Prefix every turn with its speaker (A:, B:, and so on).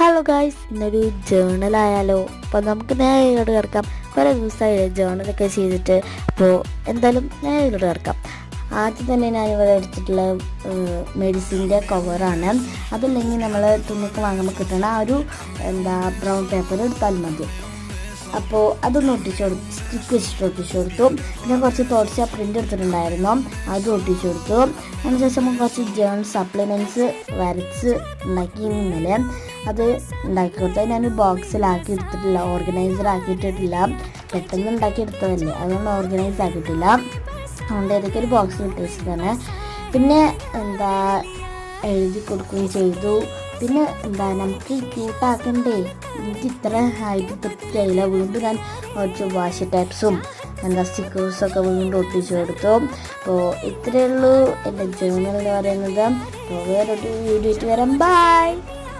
A: Hello guys, ഇന്നൊരു ജേണലായാലോ? അപ്പോൾ നമുക്ക് നേരെ കിടക്കാം. കുറേ ദിവസമായി ജേണലൊക്കെ ചെയ്തിട്ട്. അപ്പോൾ എന്തായാലും നേരെ കിടക്കാം. ആദ്യം തന്നെ ഞാനിവിടെ എടുത്തിട്ടുള്ള മെഡിസിൻ്റെ കവറാണ്. അതല്ലെങ്കിൽ നമ്മൾ തുണിക്ക് വാങ്ങുമ്പോൾ കിട്ടണ ആ ഒരു ബ്രൗൺ പേപ്പർ എടുത്താൽ മതി. അപ്പോൾ അതൊന്ന് സ്റ്റിക്ക് വെച്ചിട്ട് ഒട്ടിച്ചു കൊടുത്തു. പിന്നെ കുറച്ച് തോട്ട്സ് പ്രിൻ്റ് എടുത്തിട്ടുണ്ടായിരുന്നു, അത് ഒട്ടിച്ചു കൊടുത്തു. അതിനുശേഷം കുറച്ച് ജേൺ സപ്ലിമെൻറ്റ്സ് വരച്ച് ഉണ്ടാക്കി ഇന്നലെ അത് ഉണ്ടാക്കി കൊടുത്തു. ഞാൻ ബോക്സിലാക്കി എടുത്തിട്ടില്ല, ഓർഗനൈസർ ആക്കിയിട്ടിട്ടില്ല. പെട്ടെന്ന് ഉണ്ടാക്കി എടുത്തതല്ലേ, അതുകൊണ്ട് ഓർഗനൈസ് ആക്കിയിട്ടില്ല. അതുകൊണ്ട് ഏതൊക്കെ ഒരു ബോക്സിൽ ഇട്ട് വെച്ചതാണ്. പിന്നെ എഴുതി കൊടുക്കുകയും ചെയ്തു. പിന്നെ നമുക്ക് ക്യൂട്ടാക്കണ്ടേ, എനിക്ക് ഇത്ര ആയിട്ട് തൃപ്തിയായില്ല. വീണ്ടും ഞാൻ കുറച്ച് വാഷ് ടൈപ്സും സ്റ്റിക്കേഴ്സൊക്കെ വീണ്ടും ഒട്ടിച്ചു കൊടുത്തു. അപ്പോൾ ഇത്രയേ ഉള്ളൂ എൻ്റെ ജേണൽ എന്ന് പറയുന്നത്. അപ്പോൾ വേറൊരു വീഡിയോ ആയിട്ട് വരാം. ബൈ.